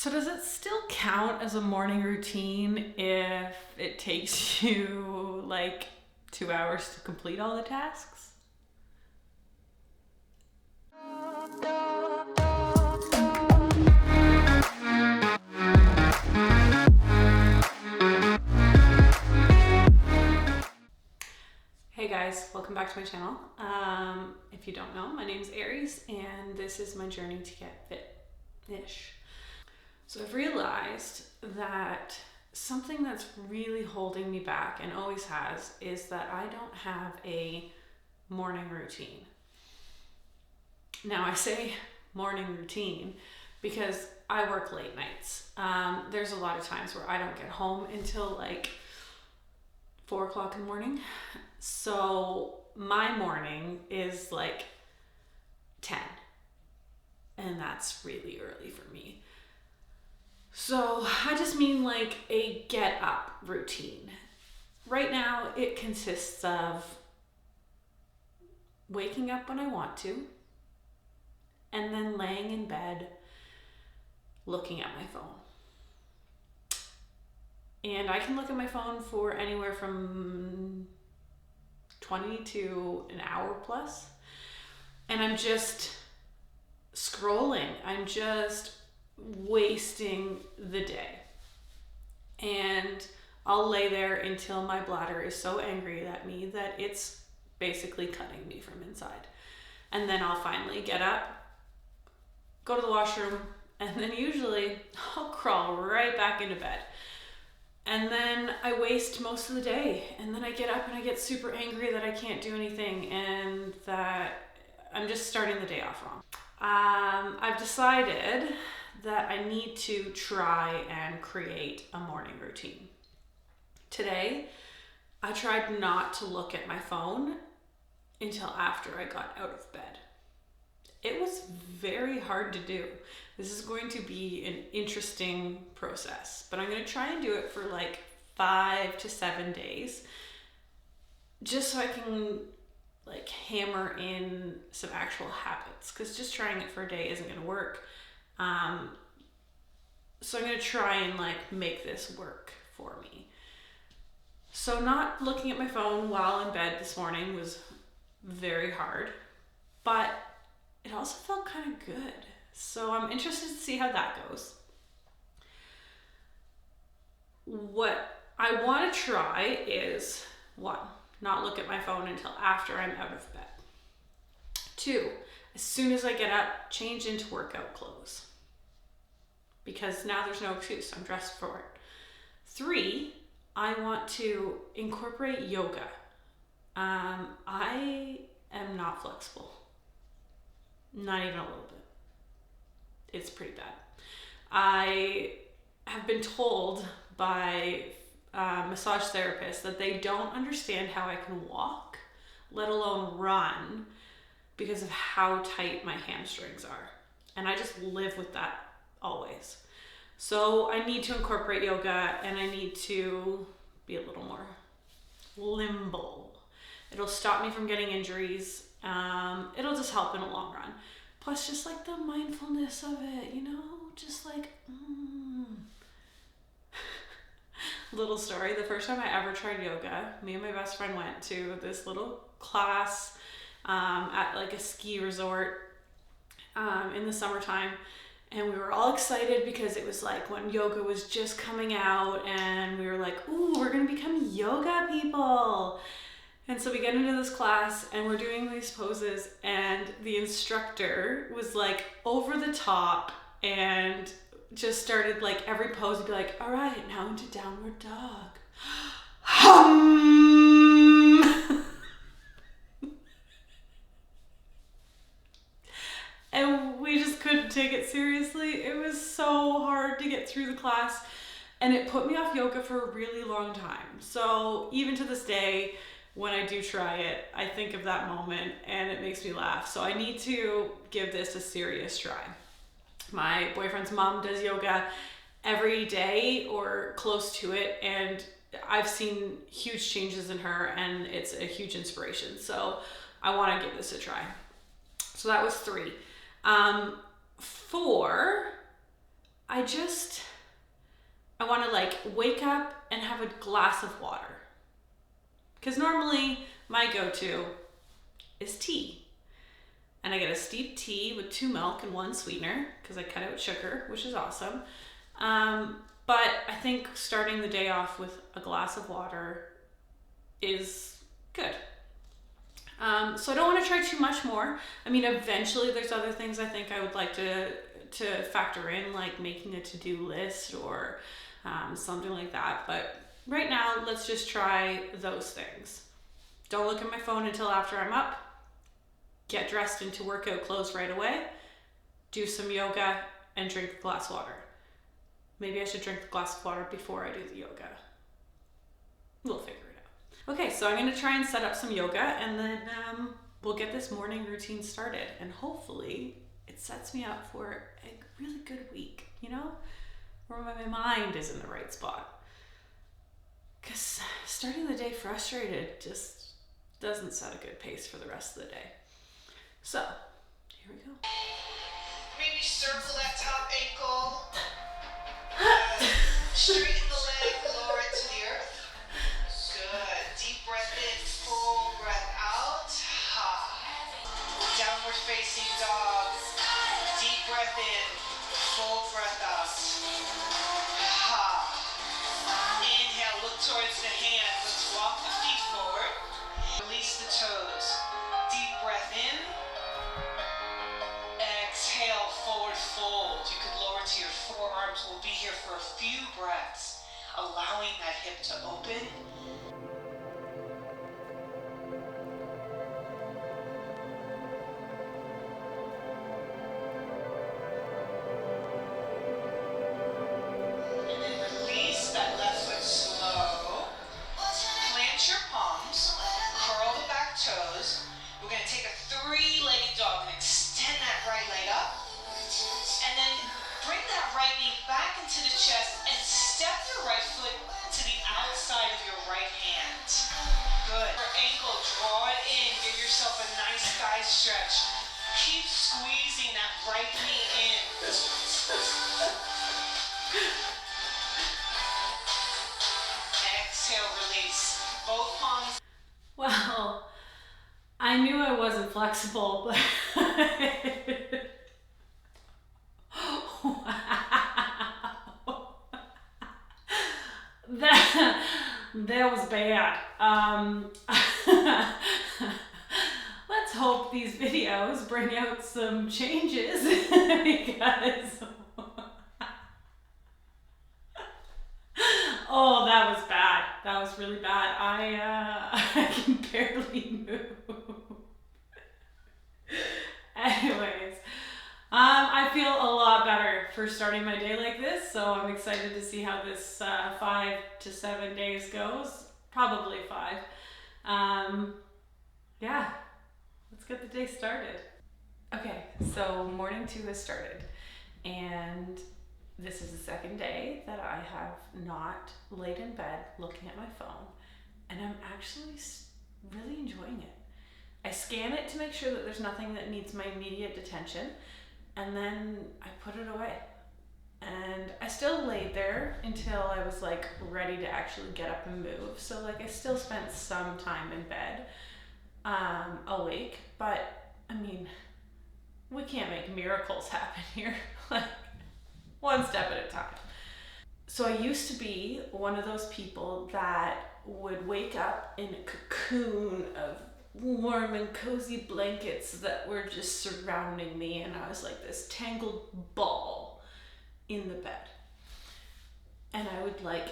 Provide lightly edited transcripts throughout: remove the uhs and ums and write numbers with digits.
So does it still count as a morning routine if it takes you like 2 hours to complete all the tasks? Hey guys, welcome back to my channel. If you don't know, my name's Aries and this is my journey to get fit-ish. So I've realized that something that's really holding me back and always has is that I don't have a morning routine. Now I say morning routine because I work late nights. There's a lot of times where I don't get home until like 4 o'clock in the morning. So my morning is like 10, and that's really early for me. So I just mean like a get up routine. Right now it consists of waking up when I want to and then laying in bed looking at my phone. And I can look at my phone for anywhere from 20 to an hour plus. And I'm just scrolling. I'm just wasting the day. And I'll lay there until my bladder is so angry at me that it's basically cutting me from inside. And then I'll finally get up, go to the washroom, and then usually I'll crawl right back into bed. And then I waste most of the day, and then I get up and I get super angry that I can't do anything and that I'm just starting the day off wrong. I've decided that I need to try and create a morning routine. Today, I tried not to look at my phone until after I got out of bed. It was very hard to do. This is going to be an interesting process, but I'm going to try and do it for like 5 to 7 days, just so I can like hammer in some actual habits, because just trying it for a day isn't going to work. So I'm going to try and like make this work for me. So not looking at my phone while in bed this morning was very hard, but it also felt kind of good. So I'm interested to see how that goes. What I want to try is 1, not look at my phone until after I'm out of bed. 2, as soon as I get up, change into workout clothes, because now there's no excuse, I'm dressed for it. 3, I want to incorporate yoga. I am not flexible. Not even a little bit. It's pretty bad. I have been told by massage therapists that they don't understand how I can walk, let alone run, because of how tight my hamstrings are. And I just live with that always. So I need to incorporate yoga, and I need to be a little more limber. It'll stop me from getting injuries. It'll just help in the long run. Plus just like the mindfulness of it, you know, just like, Little story, the first time I ever tried yoga, me and my best friend went to this little class at like a ski resort in the summertime. And we were all excited because it was like when yoga was just coming out, and we were like, ooh, we're gonna become yoga people. And so we get into this class and we're doing these poses, and the instructor was like over the top and just started like every pose would be like, all right, now into downward dog. And we just couldn't take it seriously. It was so hard to get through the class, and it put me off yoga for a really long time. So even to this day, when I do try it, I think of that moment and it makes me laugh. So I need to give this a serious try. My boyfriend's mom does yoga every day or close to it, and I've seen huge changes in her, and it's a huge inspiration. So I want to give this a try. So that was 3. 4, I I want to like wake up and have a glass of water. Because normally my go-to is tea. And I get a steep tea with 2 milk and 1 sweetener because I cut out sugar, which is awesome. But I think starting the day off with a glass of water is good. So I don't want to try too much more. I mean, eventually there's other things I think I would like to factor in, like making a to-do list or something like that. But right now, let's just try those things. Don't look at my phone until after I'm up. Get dressed into workout clothes right away. Do some yoga and drink a glass of water. Maybe I should drink a glass of water before I do the yoga. We'll figure it out. Okay, so I'm going to try and set up some yoga, and then we'll get this morning routine started. And hopefully it sets me up for a really good week, you know? Where my mind is in the right spot. Because starting the day frustrated just doesn't set a good pace for the rest of the day. So, here we go. Maybe circle that top ankle. Straighten the leg, lower it to the earth. Good. Deep breath in, full breath out. Downward facing dog. Deep breath in, full breath out. Inhale, look towards the hands. Let's walk the feet forward. Release the toes. Deep breath in. Exhale, forward fold. You could lower to your forearms. We'll be here for a few breaths, allowing that hip to open. And then release that left foot slow. Plant your palms. Curl the back toes. We're going to take a 3-legged dog and extend that right leg up. And then bring that right knee back into the chest and step your right foot to the outside of your right hand. Good. Your ankle, draw it in. Give yourself a nice thigh stretch. Keep squeezing that right knee in. Exhale, release. Both palms. Well, I knew I wasn't flexible, but wow. That was bad. Let's hope these videos bring out some changes because oh, that was bad. That was really bad. I can barely move. Anyways, I feel a lot better for starting my day like this, so I'm excited to see how this 5 to 7 days goes. Probably 5. Yeah, let's get the day started. Okay, so morning 2 has started, and this is the second day that I have not laid in bed looking at my phone, and I'm actually really enjoying it. I scan it to make sure that there's nothing that needs my immediate attention, and then I put it away. And I still laid there until I was like ready to actually get up and move. So like I still spent some time in bed, awake, but I mean, we can't make miracles happen here. Like one step at a time. So I used to be one of those people that would wake up in a cocoon of warm and cozy blankets that were just surrounding me, and I was like this tangled ball in the bed. And I would like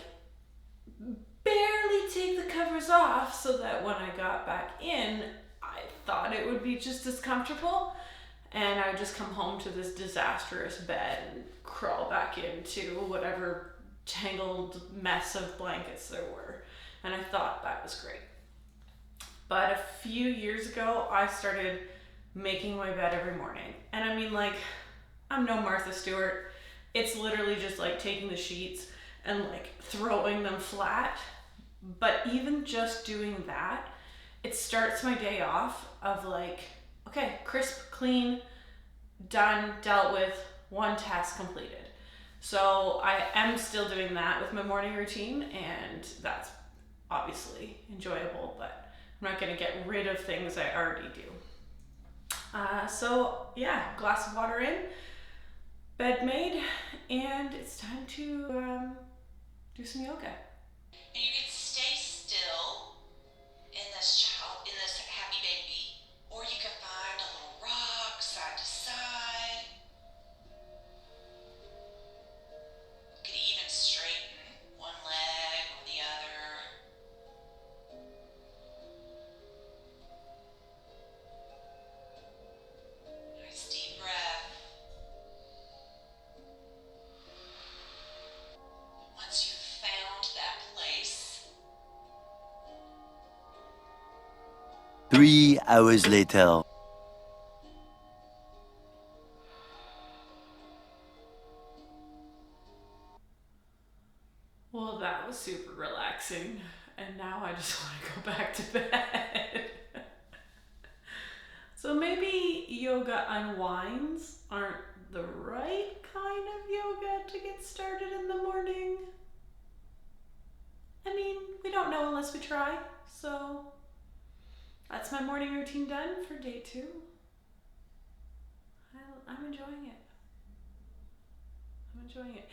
barely take the covers off so that when I got back in, I thought it would be just as comfortable. And I would just come home to this disastrous bed and crawl back into whatever tangled mess of blankets there were. And I thought that was great. But a few years ago, I started making my bed every morning. And I mean, like, I'm no Martha Stewart. It's literally just like taking the sheets and like throwing them flat. But even just doing that, it starts my day off of like, okay, crisp, clean, done, dealt with, one task completed. So I am still doing that with my morning routine, and that's obviously enjoyable, but I'm not gonna get rid of things I already do. So yeah, glass of water in, bed made, and it's time to do some yoga. And you can stay still in this happy baby, or you can find a little rock side to side. You could even straighten one leg or the other. Nice deep breath. Once you've found that place, 3 hours later. Well, that was super relaxing, and now I just want to go back to bed. So maybe yoga unwinds aren't the right kind of yoga to get started in the morning. I mean, we don't know unless we try, so that's my morning routine done for day 2. I'm enjoying it. I'm enjoying it.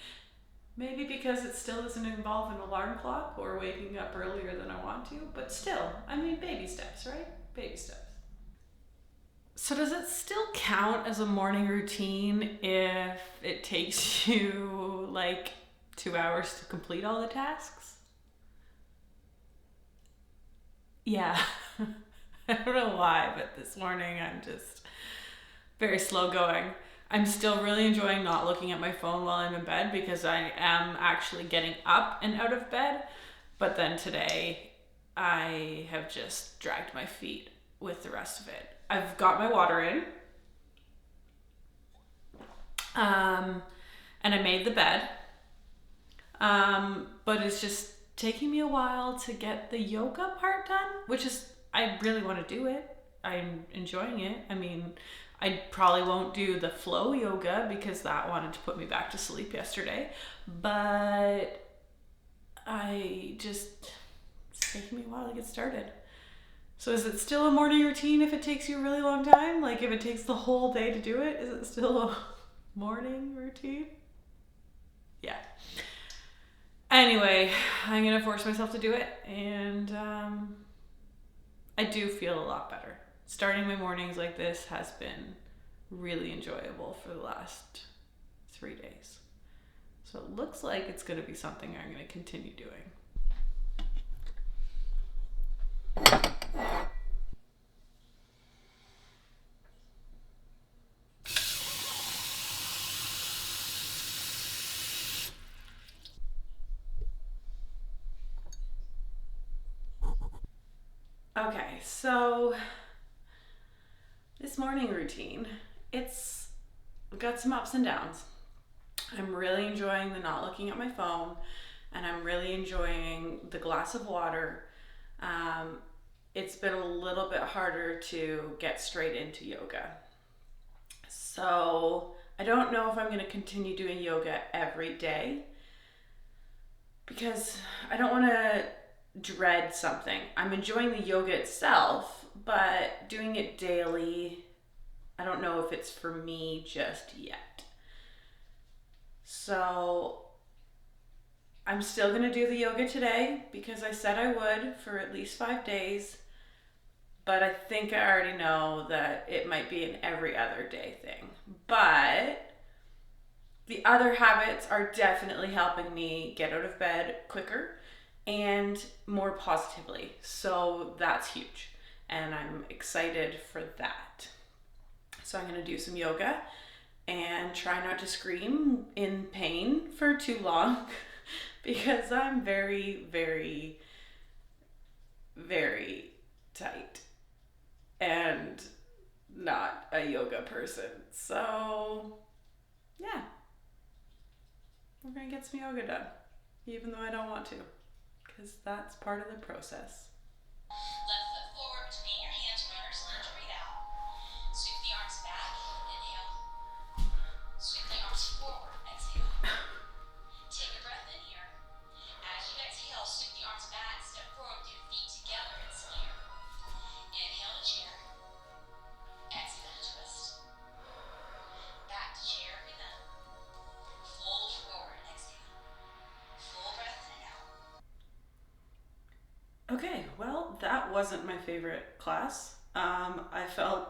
Maybe because it still doesn't involve an alarm clock or waking up earlier than I want to, but still, I mean, baby steps, right? Baby steps. So does it still count as a morning routine if it takes you like 2 hours to complete all the tasks? Yeah. I don't know why, but this morning I'm just very slow going. I'm still really enjoying not looking at my phone while I'm in bed because I am actually getting up and out of bed. But then today I have just dragged my feet with the rest of it. I've got my water in. And I made the bed. But it's just taking me a while to get the yoga part done, which is, I really want to do it. I'm enjoying it. I mean, I probably won't do the flow yoga because that wanted to put me back to sleep yesterday, but it's taking me a while to get started. So is it still a morning routine if it takes you a really long time? Like if it takes the whole day to do it, is it still a morning routine? Yeah. Anyway, I'm gonna force myself to do it, and I do feel a lot better. Starting my mornings like this has been really enjoyable for the last 3 days. So it looks like it's going to be something I'm going to continue doing. Okay, so this morning routine, it's got some ups and downs. I'm really enjoying the not looking at my phone, and I'm really enjoying the glass of water. It's been a little bit harder to get straight into yoga. So I don't know if I'm going to continue doing yoga every day because I don't want to dread something. I'm enjoying the yoga itself, but doing it daily, I don't know if it's for me just yet. So I'm still going to do the yoga today because I said I would for at least 5 days, but I think I already know that it might be an every other day thing. But the other habits are definitely helping me get out of bed quicker and more positively. So that's huge. And I'm excited for that. So I'm going to do some yoga and try not to scream in pain for too long because I'm very, very, very tight and not a yoga person. So yeah, we're going to get some yoga done, even though I don't want to, because that's part of the process. left foot forward between your hands, runner's lunge, breathe out. Sweep the arms back, inhale. Sweep the arms forward, exhale. Okay, well, that wasn't my favorite class. I felt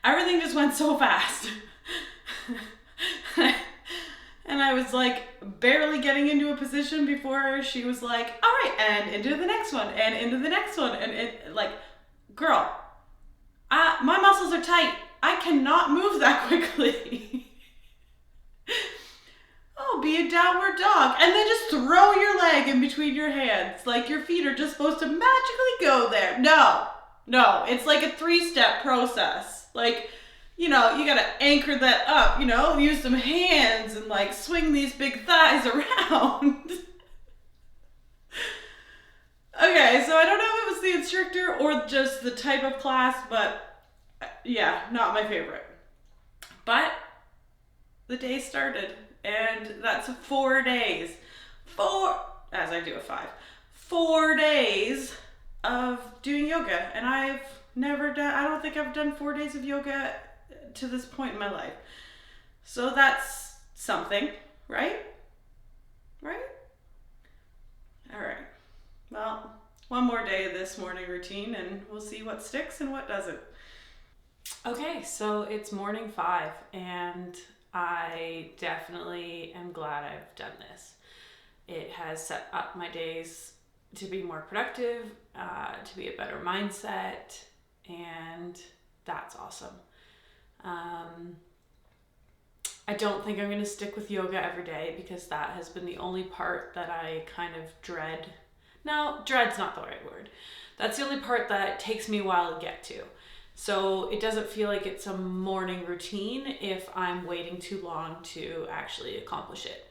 everything just went so fast. And I was like barely getting into a position before she was like, all right, and into the next one, and into the next one. And it, like, girl, my muscles are tight. I cannot move that quickly. Oh, be a downward dog. And then just throw your leg in between your hands. Like your feet are just supposed to magically go there. No, it's like a 3-step process. Like, you know, you gotta anchor that up, you know, use some hands and like swing these big thighs around. Okay, so I don't know if it was the instructor or just the type of class, but yeah, not my favorite. But the day started, and that's 4 days. As I do a 5. 4 days of doing yoga, and I don't think I've done 4 days of yoga to this point in my life. So that's something, right? Right? All right. Well, one more day of this morning routine, and we'll see what sticks and what doesn't. Okay, so it's morning 5, and I definitely am glad I've done this. It has set up my days to be more productive, to be a better mindset, and that's awesome. I don't think I'm going to stick with yoga every day because that has been the only part that I kind of dread. No, dread's not the right word. That's the only part that takes me a while to get to. So it doesn't feel like it's a morning routine if I'm waiting too long to actually accomplish it.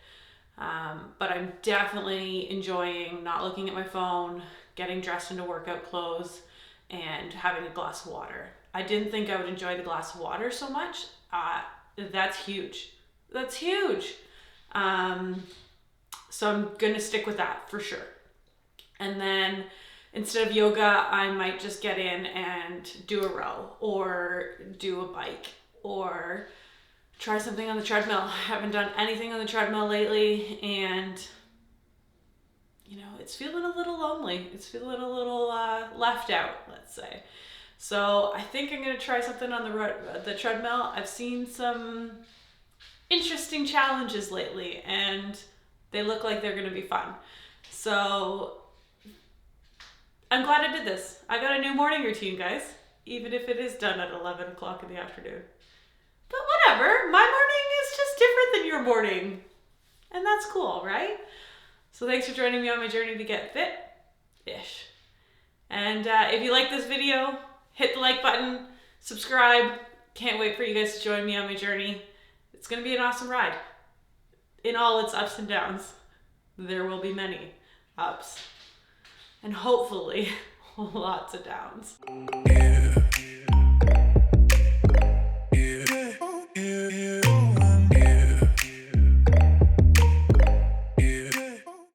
But I'm definitely enjoying not looking at my phone, getting dressed into workout clothes, and having a glass of water. I didn't think I would enjoy the glass of water so much. That's huge. That's huge. So I'm going to stick with that for sure. And then instead of yoga, I might just get in and do a row or do a bike or try something on the treadmill. I haven't done anything on the treadmill lately, and you know, it's feeling a little lonely. It's feeling a little left out, let's say. So I think I'm going to try something on the treadmill. I've seen some interesting challenges lately, and they look like they're going to be fun. So I'm glad I did this. I got a new morning routine, guys, even if it is done at 11 o'clock in the afternoon. But whatever, my morning is just different than your morning. And that's cool, right? So thanks for joining me on my journey to get fit-ish. And if you like this video, hit the like button, subscribe. Can't wait for you guys to join me on my journey. It's going to be an awesome ride. In all its ups and downs, there will be many ups. And hopefully, lots of downs. Yeah.